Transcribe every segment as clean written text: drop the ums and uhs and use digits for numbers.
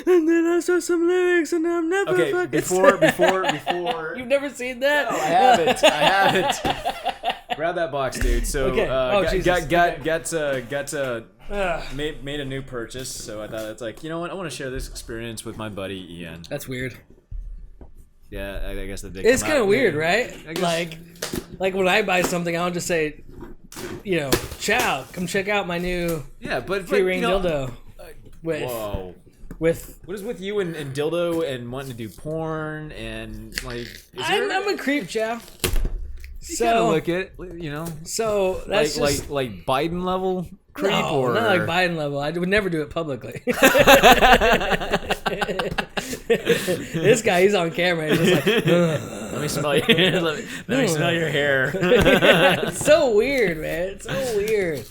And then I saw some lyrics, and I'm never fucking. Before. You've never seen that? No, I haven't. Grab that box, dude. So, Okay. made a new purchase. So I thought it's like, you know what? I want to share this experience with my buddy Ian. That's weird. Yeah, I guess that it's kind of weird, right? Like when I buy something, I'll just say, Chau, come check out my new free-ring dildo. With what is with you and dildo and wanting to do porn and like? I'm a creep, Chau. You gotta look at So that's like Biden level creep, or not like Biden level. I would never do it publicly. This guy, he's on camera. He's just like, let me smell your let me smell your hair. It's so weird, man. It's so weird.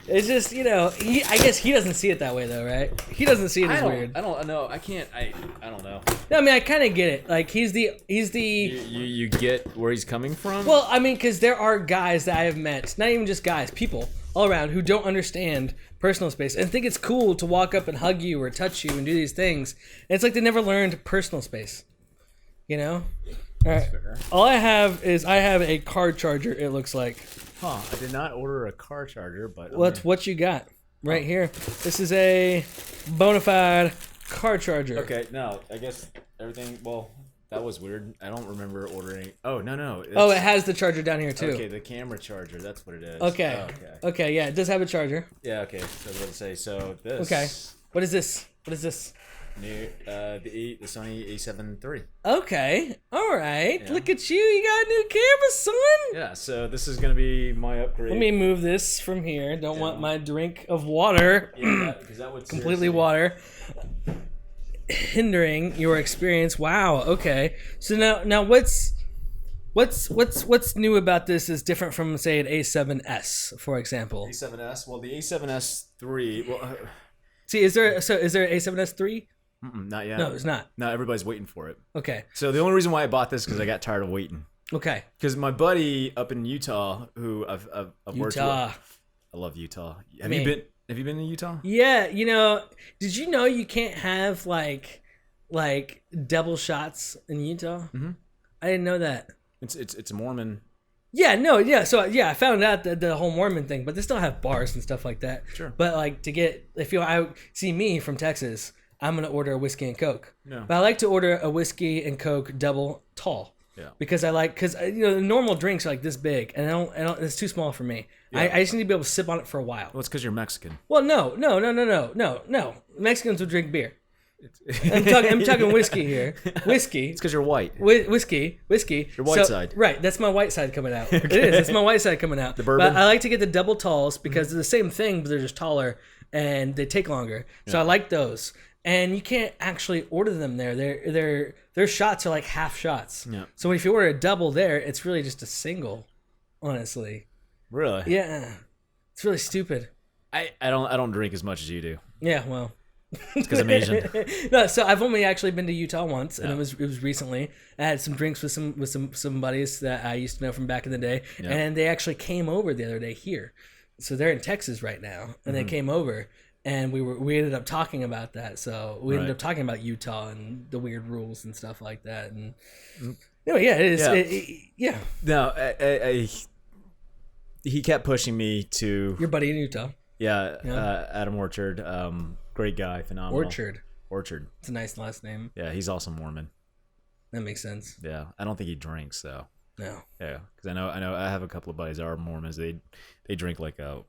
It's just, I guess he doesn't see it that way though, right? He doesn't see it as weird. I don't know. I don't know. No, I mean, I kind of get it. Like he's the. You get where he's coming from. Well, I mean, because there are guys that I have met, not even just guys, people all around who don't understand personal space and think it's cool to walk up and hug you or touch you and do these things. And it's like they never learned personal space. All right. All I have a car charger. It looks like. Huh, I did not order a car charger, but... What you got right here? This is a bona fide car charger. Okay, no, I guess everything... Well, that was weird. I don't remember ordering... Oh, no. It has the charger down here, too. Okay, the camera charger, that's what it is. Okay. Okay, yeah, it does have a charger. Yeah, okay, so I was going to say, so this... Okay, what is this? New, the Sony A7 III. Okay, all right. Yeah. Look at you. You got a new camera, son. Yeah, so this is going to be my upgrade. Let me move this from here. Don't want my drink of water. Yeah, because that would completely water hindering your experience. Wow. Okay. So now what's new about this is different from, say, an A7S, for example. A7S. Well, the A7S III. Well, see, is there an A7S III? Not yet. No, it's not. No, everybody's waiting for it. Okay. So the only reason why I bought this is because I got tired of waiting. Okay. Because my buddy up in Utah, who I've worked with, I love Utah. Have you been to Utah? Yeah. Did you know you can't have like double shots in Utah? Mm-hmm. I didn't know that. It's a Mormon. Yeah, no, yeah. So yeah, I found out the whole Mormon thing, but they still have bars and stuff like that. Sure. But like if I see me from Texas, I'm gonna order a whiskey and Coke. No. But I like to order a whiskey and Coke double tall. Yeah. Because the normal drinks are like this big, and I don't. It's too small for me. Yeah. I just need to be able to sip on it for a while. Well, it's because you're Mexican. Well, no. Mexicans will drink beer. I'm talking whiskey here. Whiskey. It's because you're white. Whiskey. Your white side. Right. That's my white side coming out. Okay. It is. It's my white side coming out. The bourbon. But I like to get the double talls because they're the same thing, but they're just taller and they take longer. So I like those. And you can't actually order them there. Their shots are like half shots. Yeah. So if you order a double there, it's really just a single, honestly. Really? Yeah. It's really stupid. I don't drink as much as you do. Yeah, well. Because I'm Asian. No, so I've only actually been to Utah once, and it was recently. I had some drinks with some buddies that I used to know from back in the day, and they actually came over the other day here. So they're in Texas right now, and they came over, and we ended up talking about that. So we ended up talking about Utah and the weird rules and stuff like that. And anyway, yeah, it is. Yeah. No, he kept pushing me to your buddy in Utah. Yeah. Adam Orchard. Great guy, phenomenal. Orchard. It's a nice last name. Yeah, he's also Mormon. That makes sense. Yeah, I don't think he drinks though. No. Yeah, because I know I have a couple of buddies that are Mormons. They drink like a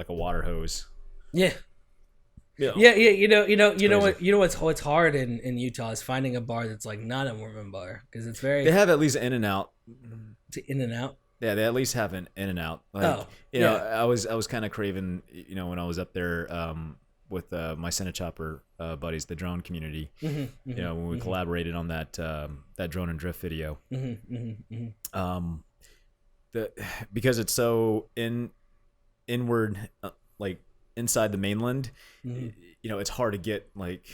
water hose. Yeah. Yeah. Yeah. What's hard in Utah is finding a bar that's like not a Mormon bar because it's very. They have at least In-N-Out. In-N-Out. Yeah, they at least have an In-N-Out. Like, I was kind of craving, when I was up there with my Censorship buddies, the drone community. When we collaborated on that drone and drift video. Because it's so inward, like inside the mainland, it's hard to get like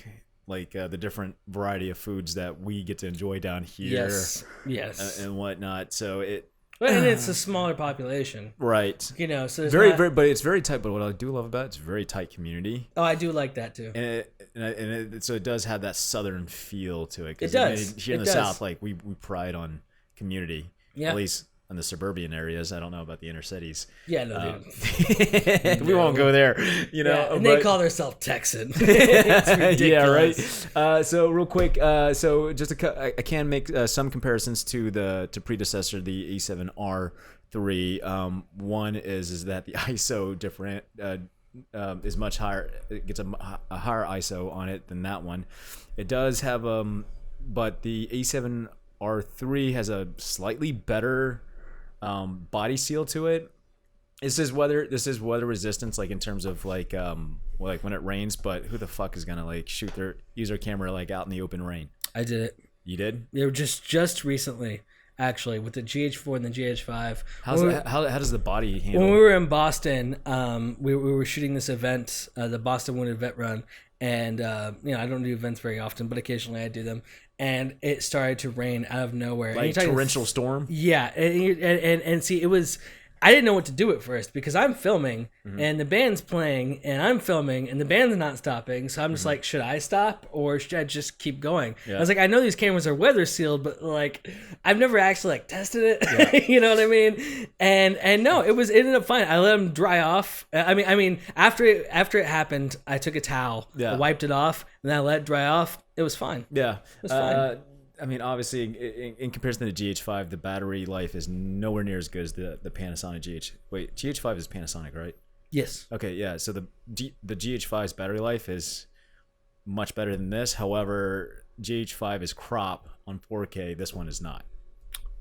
the different variety of foods that we get to enjoy down here. Yes. And whatnot. So And it's a smaller population, right? You know, so it's very, but it's very tight. But what I do love about it's a very tight community. Oh, I do like that too. So it does have that southern feel to it. It does. Here in the South, like we pride on community. Yeah. At least in the suburban areas. I don't know about the inner cities. Yeah, no, dude. We won't go there. You know, and they call themselves Texan. It's ridiculous. Yeah, right. So real quick, so just I can make some comparisons to predecessor, the A7R3. One is that the ISO different is much higher. It gets a higher ISO on it than that one. It does have but the A7R3 has a slightly better body seal to it. This is weather resistance, like in terms of like when it rains. But who the fuck is gonna like use their camera like out in the open rain? I did it. You did? They were just recently, actually, with the GH4 and the GH5. How does the body handle? When we were in Boston, we were shooting this event, the Boston Wounded Vet Run, and you know, I don't do events very often, but occasionally I do them. And it started to rain out of nowhere. Like torrential storm? Yeah. And see, it was... I didn't know what to do at first because I'm filming and the band's playing and I'm filming and the band's not stopping. So I'm just like, should I stop or should I just keep going? Yeah. I was like, I know these cameras are weather sealed, but like I've never actually like tested it. Yeah. You know what I mean? And no, it ended up fine. I let them dry off. I mean, after it happened, I took a towel, I wiped it off, and then I let it dry off. It was fine. Yeah. It was fine. I mean, obviously, in comparison to the GH5, the battery life is nowhere near as good as the Panasonic GH. Wait, GH5 is Panasonic, right? Yes. Okay, yeah. So the GH5's battery life is much better than this. However, GH5 is crop on 4K. This one is not.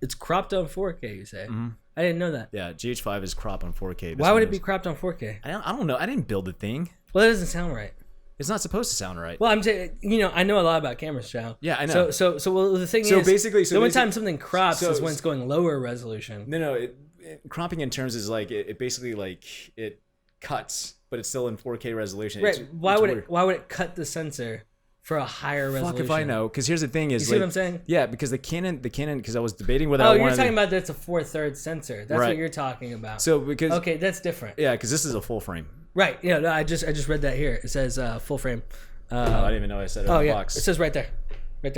It's cropped on 4K, you say? Mm-hmm. I didn't know that. Yeah, GH5 is crop on 4K. Why would it be cropped on 4K? I don't know. I didn't build the thing. Well, that doesn't sound right. It's not supposed to sound right. Well, I'm saying, you know, I know a lot about cameras, Chau. Yeah, I know. So well, the thing is, the only time something crops is when it's going lower resolution. No, cropping in terms is like it basically like it cuts, but it's still in 4K resolution. Right? Why would it cut the sensor for a higher resolution? Fuck if I know. Because here's the thing: is you see what I'm saying? Yeah, because the Canon. Because I was debating whether. Oh, you're talking about that's a 4/3 sensor. That's what you're talking about. So because okay, that's different. Yeah, because this is a full frame. Right. Yeah. No, I just read that here. It says full frame. I didn't even know I said it in the box. It says right there,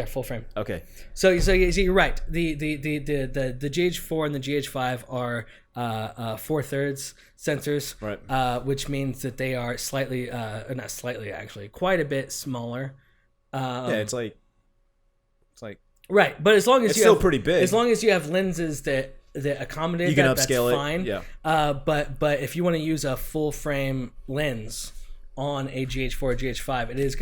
full frame. Okay. So you're right. The GH4 and the GH5 are 4/3 sensors, right? Which means that they are slightly, not slightly actually, quite a bit smaller. Yeah, it's like right. But as long as it's still pretty big. As long as you have lenses that accommodate you can that, upscale that's fine. Yeah. But if you want to use a full frame lens on a GH4 or GH5, it is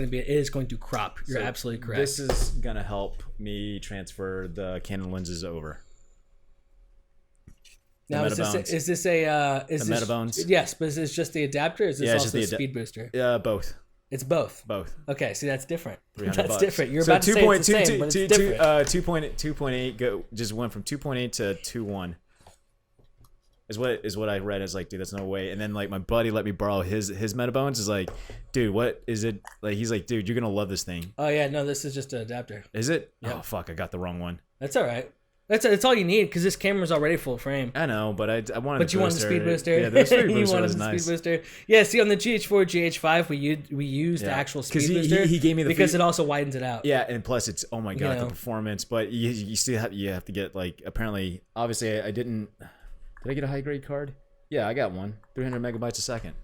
going to crop. You're absolutely correct. This is gonna help me transfer the Canon lenses over. Now is this a Metabones? Yes, but is this just the adapter? Or is this also the speed booster? Yeah, both. It's both. Both. Okay, see that's different. That's different. You're about to say it's the same, but it's different. 2.8 just went from 2.8 to 2.1. Is what I read. Is like, dude, that's no way. And then like my buddy let me borrow his Metabones. Is like, dude, what is it? Like he's like, dude, you're gonna love this thing. Oh yeah, no, this is just an adapter. Is it? Yep. Oh fuck, I got the wrong one. That's all right. That's all you need because this camera's already full frame. I know, but I wanted. But you wanted the speed booster. Yeah, the speed booster you wanted was the nice. Speed booster. Yeah, see on the GH4, GH5, we used the actual speed booster. He gave me the because it also widens it out. Yeah, and plus it's oh my god the performance. But you still have to get like apparently obviously I didn't. Did I get a high grade card? Yeah, I got one. 300 megabytes a second.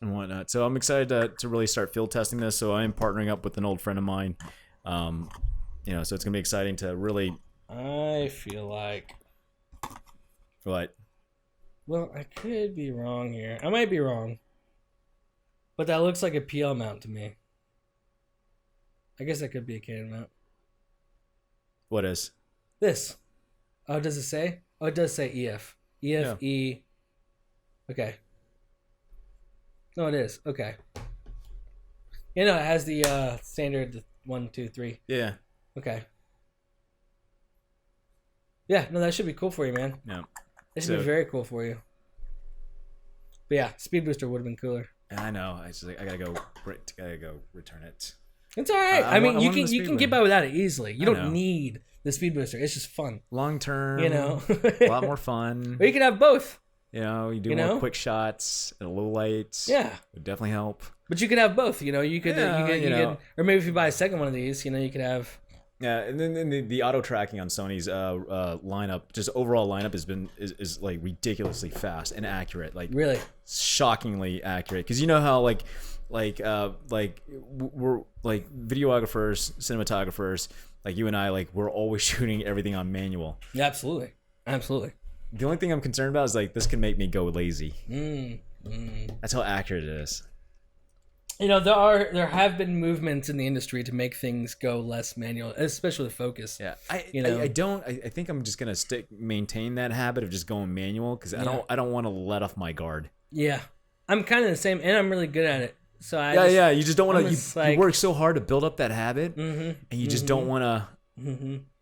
And whatnot. So I'm excited to really start field testing this. So I am partnering up with an old friend of mine. You know, so it's gonna be exciting to really. I feel like. What? Well, I could be wrong here. I might be wrong. But that looks like a PL mount to me. I guess that could be a Canon mount. What is? This. Oh, does it say? Oh, it does say EF. EF, yeah. E. Okay. No, it is. Okay. You know, it has the standard 1, 2, 3. Yeah. Okay. Yeah, no, that should be cool for you, man. Yeah. It should be very cool for you. But yeah, speed booster would have been cooler. I know. I just I gotta go return it. It's all right. I mean, you can get by without it easily. You don't need the speed booster. It's just fun. Long term, a lot more fun. Or you can have both. You do more quick shots and low lights. Yeah, would definitely help. But you could have both. You could, or maybe if you buy a second one of these, you could have. Yeah, and then the auto tracking on Sony's lineup, just overall lineup is like ridiculously fast and accurate, like really shockingly accurate. Because you know how like we're like videographers, cinematographers, like you and I, like we're always shooting everything on manual. Yeah, absolutely. The only thing I'm concerned about is like this can make me go lazy. That's how accurate it is. There have been movements in the industry to make things go less manual, especially focus. Yeah, I think I'm just gonna maintain that habit of just going manual because I don't want to let off my guard. Yeah, I'm kind of the same, and I'm really good at it. So you just don't want to. You work so hard to build up that habit, and you just don't want to.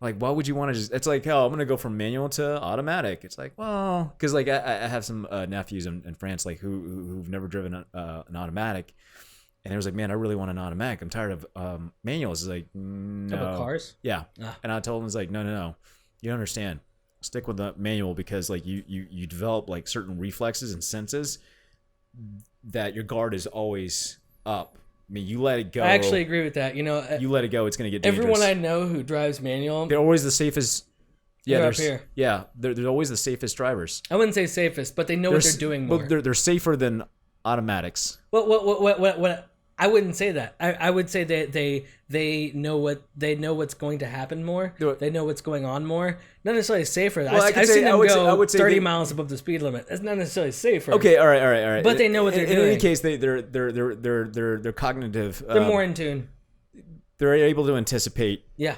Like, why would you want to just? It's like, I'm gonna go from manual to automatic. It's like, well, because like I have some nephews in France like who've never driven an automatic. And it was like, man, I really want an automatic. I'm tired of manuals. It's like, no. About cars? Yeah. And I told him, it's like, no. You don't understand. Stick with the manual because like you develop like certain reflexes and senses that your guard is always up. I mean, you let it go. I actually agree with that. You let it go, it's going to get dangerous. Everyone I know who drives manual. They're always the safest. Yeah, they're up here. Yeah, they're always the safest drivers. I wouldn't say safest, but they know what they're doing more. Well, they're safer than automatics. What I wouldn't say that. I would say that they know what's going to happen more. They know what's going on more. Not necessarily safer. Well, I've seen them go 30 miles above the speed limit. That's not necessarily safer. Okay, all right. But they know what they're doing. In any case, they're cognitive. They're more in tune. They're able to anticipate. Yeah.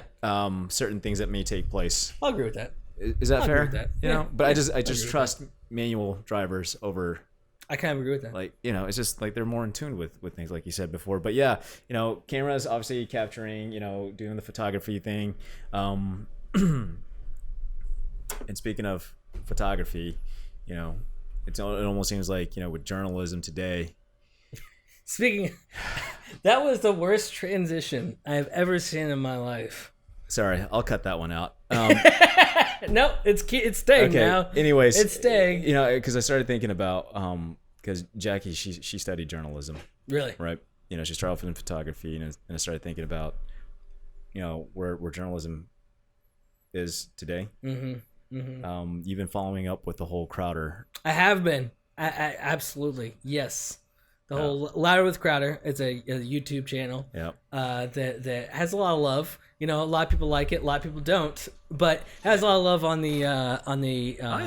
Certain things that may take place. I'll agree with that. Is that fair? Agree with that. But I just trust manual drivers over. I kind of agree with that. Like, it's just like they're more in tune with things like you said before. But yeah, cameras obviously capturing, doing the photography thing. And speaking of photography, it almost seems like, with journalism today. That was the worst transition I've ever seen in my life. Sorry, I'll cut that one out. No, it's staying now. Anyways, it's staying. Because I started thinking about because Jackie she studied journalism. Really? Right. She started off in photography, and I started thinking about where journalism is today. You've been following up with the whole Crowder. I have been. I absolutely yes. The whole Louder with Crowder. It's a YouTube channel. Yeah. That has a lot of love. A lot of people like it. A lot of people don't. But has a lot of love on the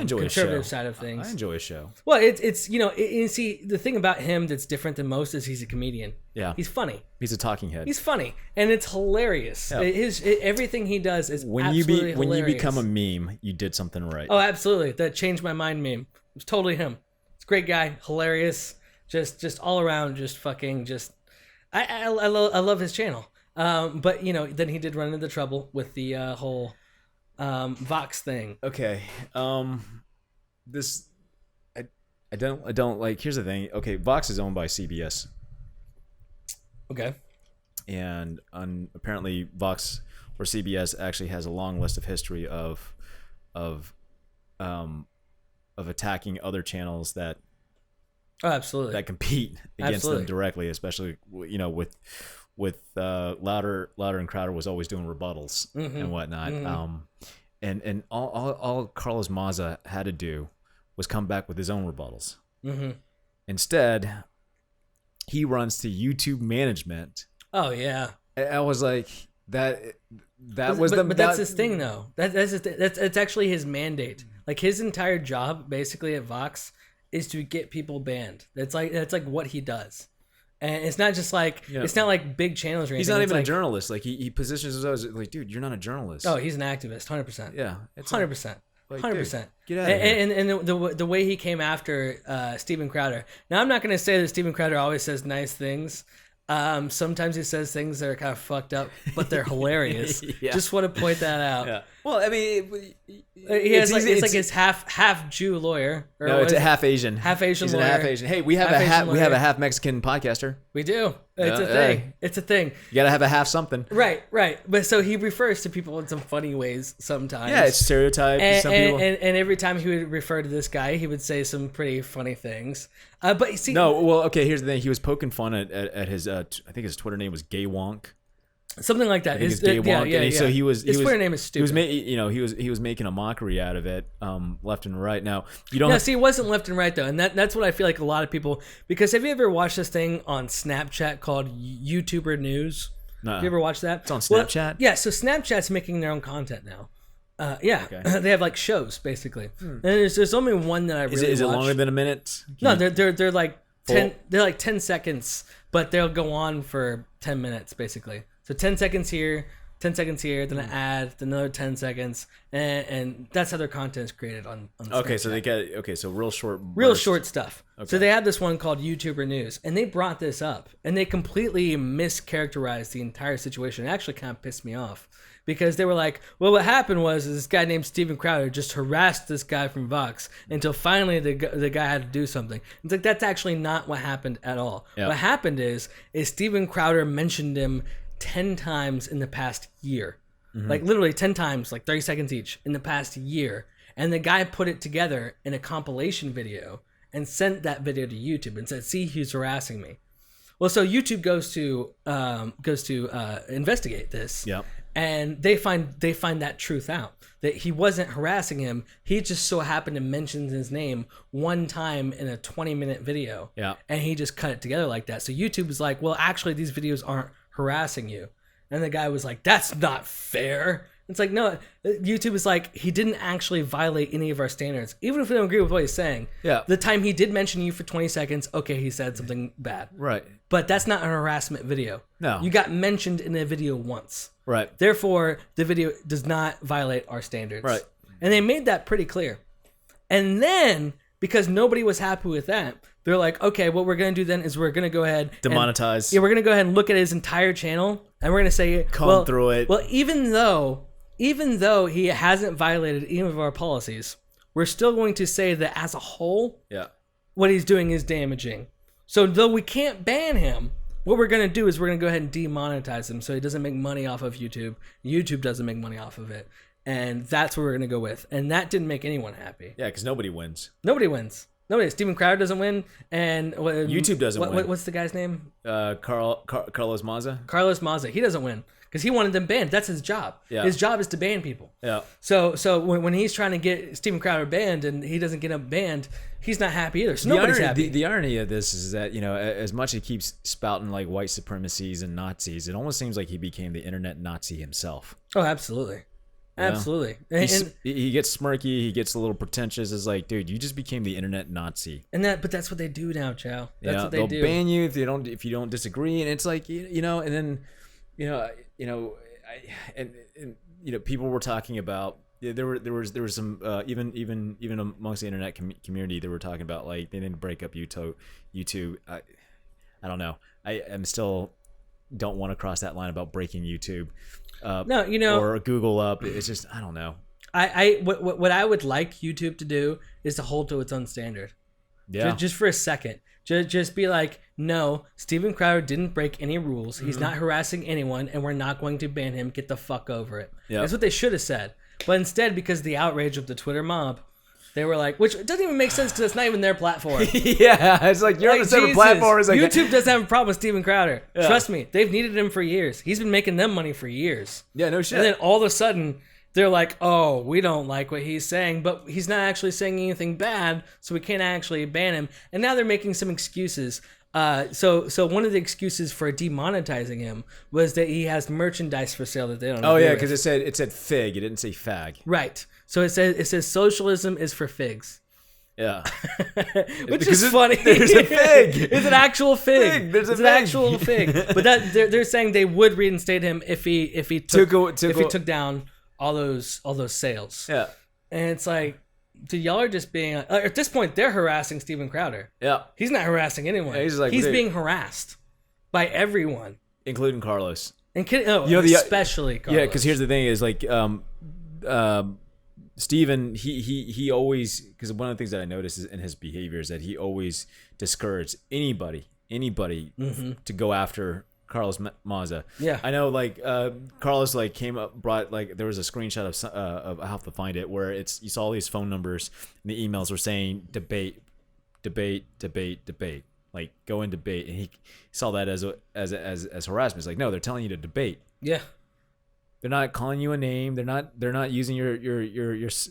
conservative side of things. I enjoy his show. Well, it's see, the thing about him that's different than most is he's a comedian. Yeah. He's funny. He's a talking head. He's funny, and it's hilarious. Yeah. Everything he does is hilarious. When you become a meme, you did something right. Oh, absolutely. That changed my mind meme. It's totally him. It's a great guy, hilarious. Just all around, I love his channel. But then he did run into trouble with the whole Vox thing. Okay. This I don't like. Here's the thing. Okay, Vox is owned by CBS. Okay. And apparently Vox or CBS actually has a long list of history of attacking other channels that. Oh, absolutely. That compete against them directly, especially with Louder and Crowder was always doing rebuttals and whatnot. And all Carlos Maza had to do was come back with his own rebuttals. Instead, he runs to YouTube management. Oh yeah. I was like that But that's his thing though. That's actually his mandate. Like his entire job, basically at Vox, is to get people banned. That's like what he does, and it's not just like it's not like big channels or anything. He's not even a journalist. Like he positions himself as like, dude, you're not a journalist. Oh, he's an activist, 100%. Yeah, 100%. 100%. Get out of here. And the way he came after Steven Crowder. Now I'm not going to say that Steven Crowder always says nice things. Sometimes he says things that are kind of fucked up, but they're hilarious. Just want to point that out. Yeah. Well, I mean, He has it's like his half Jew lawyer. No, it's a half Asian. Half Asian He's lawyer. Half Asian. Hey, we have a half Mexican podcaster. We do. It's a thing. Hey. It's a thing. You gotta have a half something. Right. But so he refers to people in some funny ways sometimes. Yeah, it's stereotyped. And every time he would refer to this guy, he would say some pretty funny things. But you see, no. Well, okay. Here's the thing. He was poking fun at his. I think his Twitter name was Gay Wonk. Something like that. His Gay Wonk. Yeah. So his Twitter name is stupid. He was making a mockery out of it, left and right. Now you don't. No, see, it wasn't left and right though, and that's what I feel like a lot of people. Because have you ever watched this thing on Snapchat called YouTuber News? Have you ever watched that? It's on Snapchat. Well, yeah. So Snapchat's making their own content now. Okay. They have like shows basically, and there's only one that I really is it longer than a minute? No, they're like 10. They're like 10 seconds, but they'll go on for 10 minutes basically. So 10 seconds here, 10 seconds here, then an ad, then another 10 seconds, and that's how their content is created on Okay, Snapchat. so real short stuff. Okay. So they had this one called YouTuber News, and they brought this up, and they completely mischaracterized the entire situation. It actually kind of pissed me off. Because they were like, well, what happened was this guy named Steven Crowder just harassed this guy from Vox until finally the guy had to do something. It's like, that's actually not what happened at all. Yep. What happened is Steven Crowder mentioned him 10 times in the past year. Mm-hmm. Like literally 10 times, like 30 seconds each in the past year. And the guy put it together in a compilation video and sent that video to YouTube and said, see, he's harassing me. Well, so YouTube goes to investigate this. Yep. And they find that truth out, that he wasn't harassing him. He just so happened to mention his name one time in a 20-minute video. Yeah. And he just cut it together like that. So YouTube is like, well, actually, these videos aren't harassing you. And the guy was like, that's not fair. It's like, no, YouTube is like, he didn't actually violate any of our standards. Even if we don't agree with what he's saying. Yeah. The time he did mention you for 20 seconds, okay, he said something bad. Right. But that's not an harassment video. No. You got mentioned in a video once. Right. Therefore, the video does not violate our standards. Right. And they made that pretty clear. And then, because nobody was happy with that, they're like, okay, what we're going to do then is we're going to go ahead demonetize. We're going to go ahead and look at his entire channel, and we're going to say, comb through it. Well, even though he hasn't violated any of our policies, we're still going to say that as a whole, what he's doing is damaging. So though we can't ban him, what we're going to do is we're going to go ahead and demonetize him so he doesn't make money off of YouTube. YouTube doesn't make money off of it. And that's what we're going to go with. And that didn't make anyone happy. Yeah, because nobody wins. Nobody wins. Steven Crowder doesn't win. And YouTube doesn't win. What's the guy's name? Carlos Maza. Carlos Maza. He doesn't win. Because he wanted them banned. That's his job. Yeah. His job is to ban people. Yeah. So when he's trying to get Steven Crowder banned and he doesn't get him banned, he's not happy either. So nobody's happy. The irony of this is that, as much as he keeps spouting like white supremacies and Nazis, it almost seems like he became the internet Nazi himself. Oh, absolutely. Absolutely. He gets smirky. He gets a little pretentious. It's like, dude, you just became the internet Nazi. But that's what they do now, Chau. That's what they do. They'll ban you if you don't disagree. And it's like, and then, people were talking about. There was some even amongst the internet community, they were talking about like they didn't break up YouTube. I don't know. I am still don't want to cross that line about breaking YouTube. Or Google up. It's just I don't know. What I would like YouTube to do is to hold to its own standard. Yeah. Just for a second. Just be like, no, Steven Crowder didn't break any rules. He's not harassing anyone, and we're not going to ban him. Get the fuck over it. Yep. That's what they should have said. But instead, because of the outrage of the Twitter mob, they were like, which doesn't even make sense because it's not even their platform. Yeah, it's like you're on a separate platform. It's like, YouTube doesn't have a problem with Steven Crowder. Yeah. Trust me, they've needed him for years. He's been making them money for years. Yeah, no shit. And then all of a sudden, they're like, oh, we don't like what he's saying, but he's not actually saying anything bad, so we can't actually ban him. And now they're making some excuses. So one of the excuses for demonetizing him was that he has merchandise for sale that they don't agree with. Because it said fig. It didn't say fag. Right. So it says socialism is for figs. Yeah. Which is funny. There's a fig. It's an actual fig. There's an actual fig. But they're saying they would reinstate him if he took down all those sales. Yeah. And it's like, dude, y'all are just being at this point they're harassing Steven Crowder. Yeah. He's not harassing anyone. Yeah, he's being harassed by everyone, including Carlos. Especially Carlos. Yeah, because here's the thing: is like, Steven, he always, because one of the things that I noticed is in his behavior is that he always discouraged anybody to go after Carlos Maza. Yeah, I know. Like Carlos, like came up, brought like there was a screenshot of I have to find it where you saw all these phone numbers and the emails were saying debate, like go and debate, and he saw that as harassment. It's like, no, they're telling you to debate. Yeah. They're not calling you a name. They're not using your.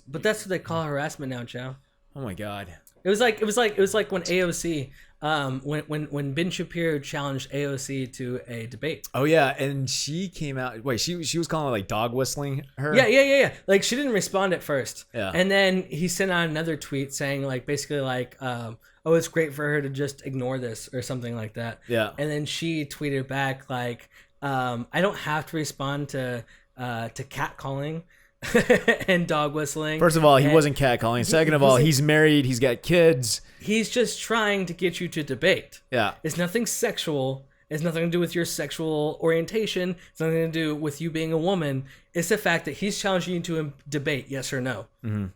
But that's what they call harassment now, Chau. Oh my God. It was like when AOC, when Ben Shapiro challenged AOC to a debate. Oh yeah, and she came out. Wait, she was calling it like dog whistling her. Yeah. Like she didn't respond at first. Yeah. And then he sent out another tweet saying like basically like, oh, it's great for her to just ignore this or something like that. Yeah. And then she tweeted back like, I don't have to respond to catcalling and dog whistling. First of all, he wasn't catcalling. Second of all, he's married. He's got kids. He's just trying to get you to debate. Yeah. It's nothing sexual. It's nothing to do with your sexual orientation. It's nothing to do with you being a woman. It's the fact that he's challenging you to a debate, yes or no. Mm-hmm.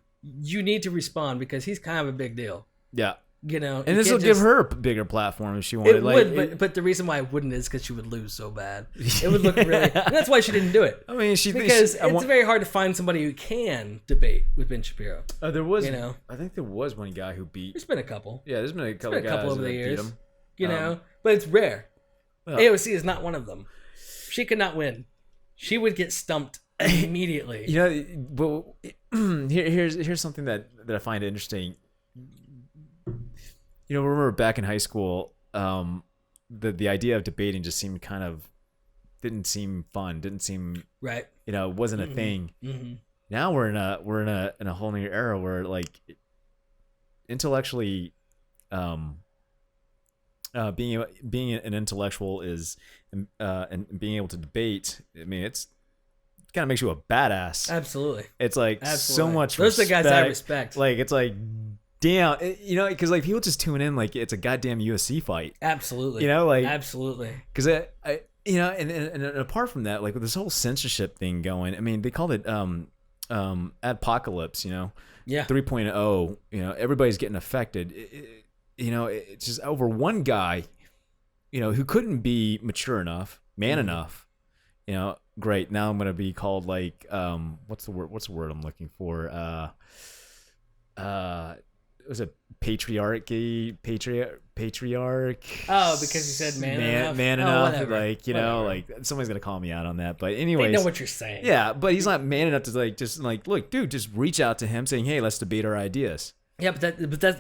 You need to respond because he's kind of a big deal. Yeah. You know, and this will give her a bigger platform if she wanted. It would, but the reason why it wouldn't is because she would lose so bad. It would look really. And that's why she didn't do it. I mean, because it's very hard to find somebody who can debate with Ben Shapiro. There was, I think there was one guy who beat. There's been a couple. Yeah, there's been a couple guys over the years. Beat him. You know, but it's rare. Well, AOC is not one of them. She could not win. She would get stumped immediately. You know, but here's something that I find interesting. You know, remember back in high school, the idea of debating just seemed didn't seem fun, didn't seem right. You know, it wasn't a thing. Mm-hmm. Now we're in a whole new era where like intellectually, being an intellectual is and being able to debate. I mean, it kind of makes you a badass. Absolutely. It's like so much. Those are the guys I respect. Like it's like. Damn, you know, because like people just tune in like it's a goddamn UFC fight. Absolutely, you know, like absolutely. Because I, you know, and apart from that, like with this whole censorship thing going, I mean, they called it adpocalypse, you know, 3.0. You know, everybody's getting affected. You know, it's just over one guy, you know, who couldn't be mature enough, man enough. You know, great. Now I'm gonna be called like what's the word I'm looking for? Was it patriarch? Oh, because you said man enough. Whatever. Like, you know, like somebody's gonna call me out on that. But anyways, they know what you're saying. Yeah, but he's not man enough to like just like, look, dude, just reach out to him saying, hey, let's debate our ideas. Yeah, but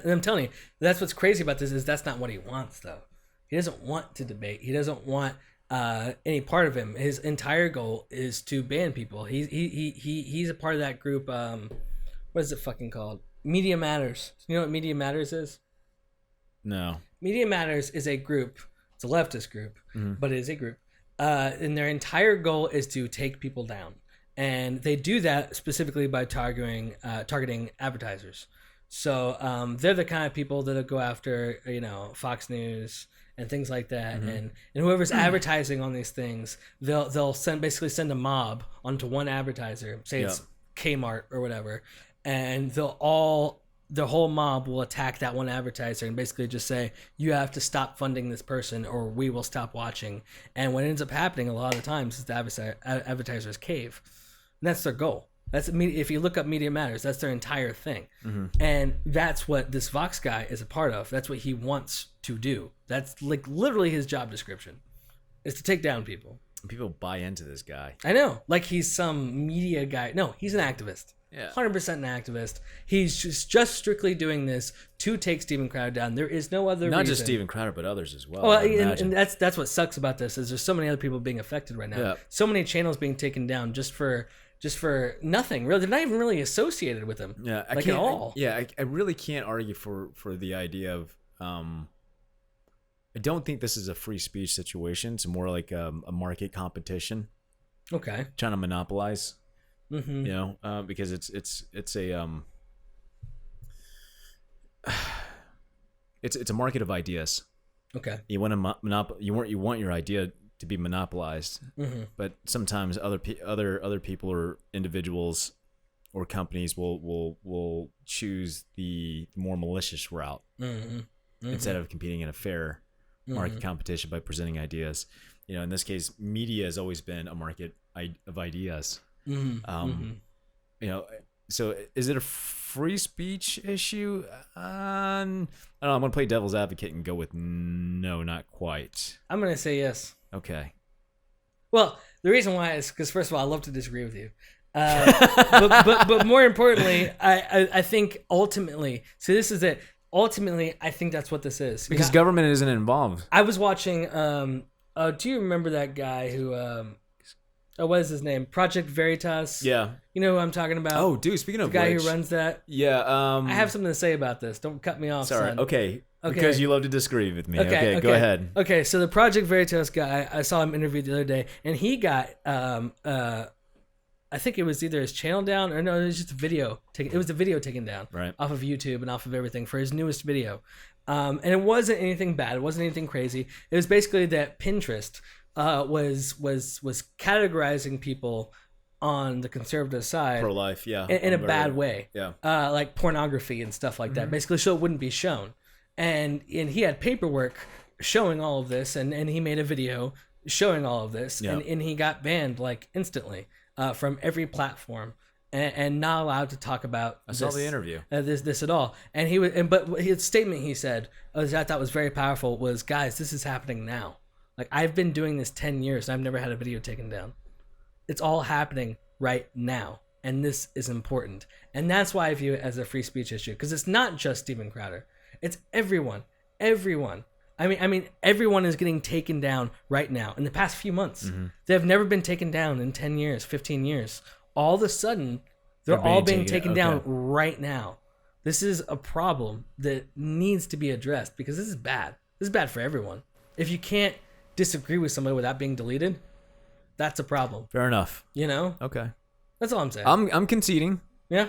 I'm telling you, that's what's crazy about this is that's not what he wants though. He doesn't want to debate. He doesn't want any part of him. His entire goal is to ban people. He's a part of that group. What is it fucking called? Media Matters. You know what Media Matters is? No. Media Matters is a group. It's a leftist group, but it is a group. And their entire goal is to take people down. And they do that specifically by targeting advertisers. So they're the kind of people that'll go after, you know, Fox News and things like that. And whoever's advertising on these things, they'll basically send a mob onto one advertiser, say it's Kmart or whatever. And the whole mob will attack that one advertiser and basically just say, you have to stop funding this person or we will stop watching. And what ends up happening a lot of the times is the advertisers cave. And that's their goal. If you look up Media Matters, that's their entire thing. And that's what this Vox guy is a part of. That's what he wants to do. That's like literally his job description is to take down people. People buy into this guy. I know. Like he's some media guy. No, he's an activist. Yeah. 100% an activist. He's just strictly doing this to take Steven Crowder down. There is no other reason. Not just Steven Crowder, but others as well. Well, and that's what sucks about this is there's so many other people being affected right now. Yeah. So many channels being taken down just for nothing. Really, they're not even really associated with him. Yeah, at all. I really can't argue for the idea of. I don't think this is a free speech situation. It's more like a market competition. Okay. Trying to monopolize. You know, because it's a it's a market of ideas. Okay. You want to you want your idea to be monopolized, but sometimes other people or individuals or companies will choose the more malicious route instead of competing in a fair market competition by presenting ideas. In this case, media has always been a market of ideas. So is it a free speech issue? I don't know. I'm going to play devil's advocate and go with no, not quite. I'm going to say yes. Okay. Well, the reason why is because, first of all, I love to disagree with you. But more importantly, I think ultimately, so this is it. Ultimately, I think that's what this is. Because government isn't involved. I was watching, do you remember that guy who, what is his name? Project Veritas? Yeah. You know who I'm talking about? Oh, dude, speaking of the guy which, who runs that? Yeah. I have something to say about this. Don't cut me off, sorry. son. Okay. Because you love to disagree with me. Okay, go ahead. Okay, so the Project Veritas guy, I saw him interviewed the other day, and he got, I think it was either his channel down, or no, it was just a video. It was a video taken down off of YouTube and off of everything for his newest video. And it wasn't anything bad. It wasn't anything crazy. It was basically that Pinterest was categorizing people on the conservative side, pro-life, in a bad way, like pornography and stuff like that. Basically, so it wouldn't be shown. And he had paperwork showing all of this, and he made a video showing all of this, and he got banned like instantly from every platform. And not allowed to talk about. I saw the interview. This at all, and he was. But his statement, he said, I thought was very powerful. Was, guys, this is happening now. Like, I've been doing this 10 years. And I've never had a video taken down. It's all happening right now, and this is important. And that's why I view it as a free speech issue, because it's not just Steven Crowder. It's everyone. Everyone. I mean, everyone is getting taken down right now. In the past few months, they have never been taken down in 10 years, 15 years. All of a sudden, they're all being taken down right now. This is a problem that needs to be addressed, because this is bad. This is bad for everyone. If you can't disagree with somebody without being deleted, that's a problem. Fair enough. Okay. That's all I'm saying. I'm conceding. Yeah.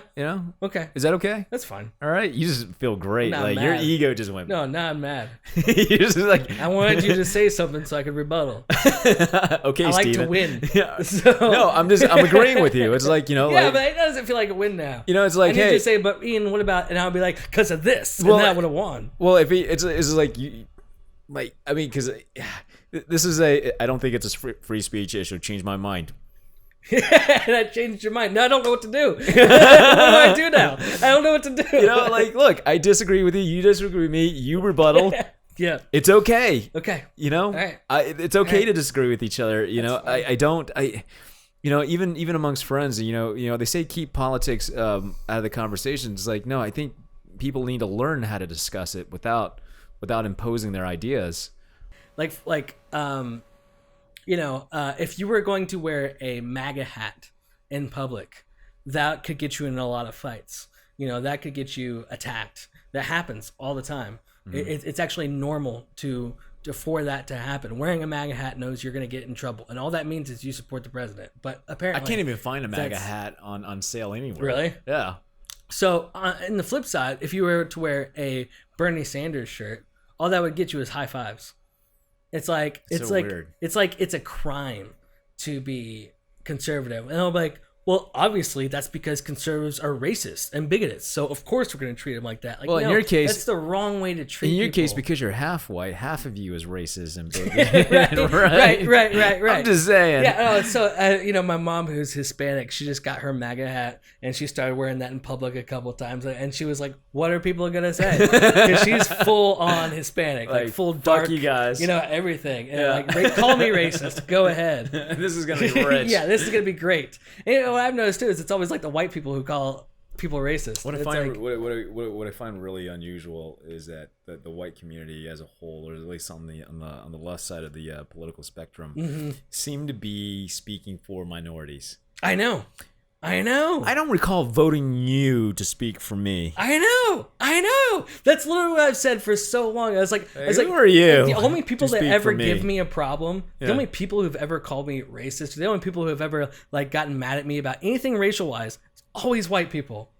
Okay. Is that okay? That's fine. All right. You just feel great. Like, your ego just went. No, now I'm mad. You're just like. I wanted you to say something so I could rebuttal. Okay, I like Steven. to win. Yeah. So. No, I'm agreeing with you. It's like, yeah, like, but it doesn't feel like a win now. It's like, I need to say, but Ian, what about? And I'll be like, because of this, and then I would have won. Well, if it's like you, like, I mean, because this is I don't think it's a free speech issue. Change my mind. And I changed your mind. Now I don't know what to do. What do I do now? I don't know what to do. Like, look, I disagree with you. You disagree with me. You rebuttal. Yeah. It's okay. Okay. All right. It's okay to disagree with each other. I don't. Even amongst friends, they say keep politics out of the conversation. It's like, no, I think people need to learn how to discuss it without imposing their ideas. If you were going to wear a MAGA hat in public, that could get you in a lot of fights. That could get you attacked. That happens all the time. It's actually normal for that to happen. Wearing a MAGA hat knows you're going to get in trouble, and all that means is you support the president. But apparently, I can't even find a MAGA hat on sale anywhere. Really? Yeah. So, in the flip side, if you were to wear a Bernie Sanders shirt, all that would get you is high fives. It's a crime to be conservative. And I'm like, well, obviously that's because conservatives are racist and bigoted. So of course we're going to treat them like that. Like, well, in your case, that's the wrong way to treat people. In your case, because you're half white, half of you is racist and bigoted. Right. I'm just saying. Yeah. So my mom, who's Hispanic, she just got her MAGA hat and she started wearing that in public a couple of times, and she was like, "What are people going to say?" Because she's full on Hispanic, like full dark. Fuck you guys. Everything. And call me racist. Go ahead. This is gonna be rich. Yeah, this is gonna be great. And what I've noticed too is it's always like the white people who call people racist. What I find really unusual is that the white community as a whole, or at least on the left side of the political spectrum, seem to be speaking for minorities. I know. I don't recall voting you to speak for me. I know. That's literally what I've said for so long. I was like, who are you? The only people that ever give me a problem, the only people who've ever called me racist, the only people who have ever gotten mad at me about anything racial wise, it's always white people.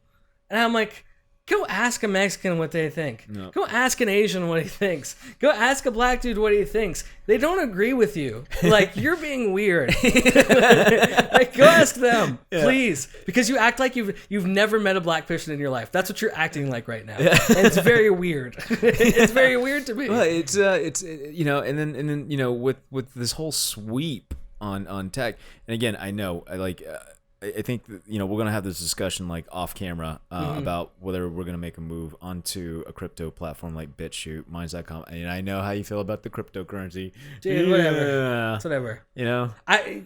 And I'm like, Go ask a Mexican what they think. No. Go ask an Asian what he thinks. Go ask a black dude what he thinks. They don't agree with you. Like, you're being weird. Like, go ask them, please, because you act like you've never met a black person in your life. That's what you're acting like right now, and it's very weird. It's very weird to me. Well, it's you know, and then you know, with this whole sweep on tech, and again, I know, I think that, you know, we're gonna have this discussion like off camera about whether we're gonna make a move onto a crypto platform like BitChute, Minds.com. And I know how you feel about the cryptocurrency. Dude, whatever. It's whatever. You know,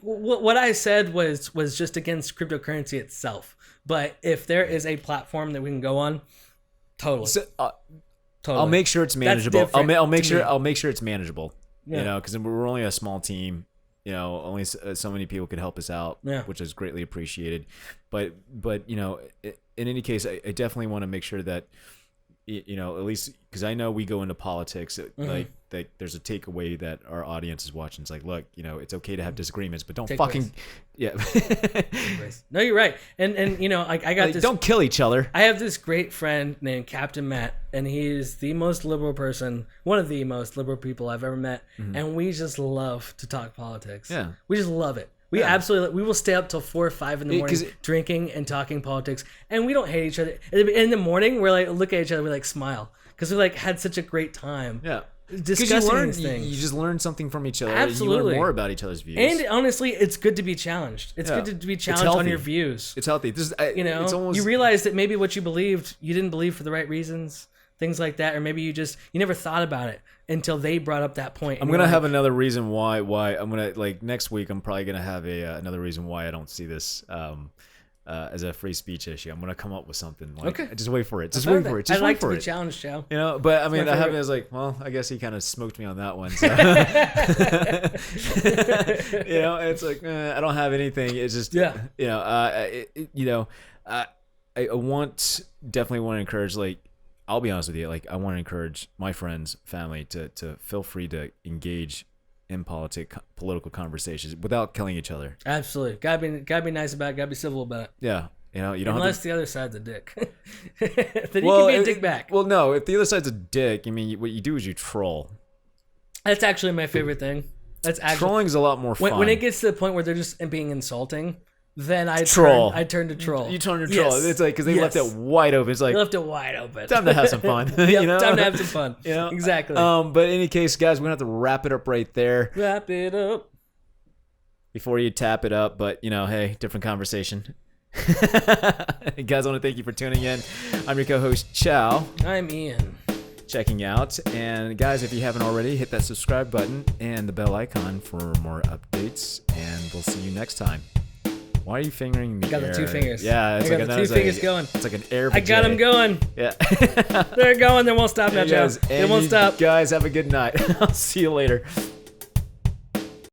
what I said was just against cryptocurrency itself. But if there is a platform that we can go on, totally. So, totally. I'll make sure it's manageable. I'll make sure it's manageable. Yeah. You know, because we're only a small team. You know, only so many people could help us out, which is greatly appreciated. But you know, in any case, I definitely want to make sure that, you know, at least because I know we go into politics, like there's a takeaway that our audience is watching. It's like, look, you know, it's okay to have disagreements, but don't No, you're right. And you know, I got this. Don't kill each other. I have this great friend named Captain Matt, and he's the most liberal person, one of the most liberal people I've ever met, and we just love to talk politics. Yeah, we just love it. We absolutely, we will stay up till 4 or 5 in the morning drinking and talking politics, and we don't hate each other. In the morning, we're like, look at each other, we like smile because we like had such a great time. Yeah. Discussing these things. You just learn something from each other. Absolutely. You learn more about each other's views. And honestly, it's good to be challenged. It's good to be challenged on your views. It's healthy. You know, it's almost, you realize that maybe what you believed, you didn't believe for the right reasons, things like that, or maybe you never thought about it until they brought up that point. I'm gonna have another reason why I'm gonna, like, next week I'm probably gonna have another reason why I don't see this as a free speech issue. I'm gonna come up with something. Like, okay, just wait for it. Just wait for it. Just wait for it. I like to be challenged, Chau. You know, but I mean, I was like, well, I guess he kind of smoked me on that one. So. You know, it's like I don't have anything. It's just you know, I definitely want to encourage, like, I'll be honest with you, like, I want to encourage my friends, family to feel free to engage in political conversations without killing each other. Absolutely. Gotta be nice about it, gotta be civil about it. Yeah. You know, you don't unless the other side's a dick. Then you can be a dick back. Well, no, if the other side's a dick, I mean, what you do is you troll. That's actually my favorite thing. Trolling's a lot more fun. When it gets to the point where they're just being insulting, then I turn to troll. You turn to troll. Yes. It's like, because they left it wide open. It's like, they left it wide open. Time to have some fun. You know? Time to have some fun. You know? Exactly. But in any case, guys, we're gonna have to wrap it up right there. Wrap it up before you tap it up. But you know, hey, different conversation. Guys, I want to thank you for tuning in. I'm your co-host Chau. I'm Ian. Checking out, and guys, if you haven't already, hit that subscribe button and the bell icon for more updates. And we'll see you next time. Why are you fingering me? I got the 2 fingers. Yeah, it's like the 2 fingers going. It's like an air. I got them going. Yeah, they're going. They won't stop now, Chau. They won't stop. Guys, have a good night. I'll see you later.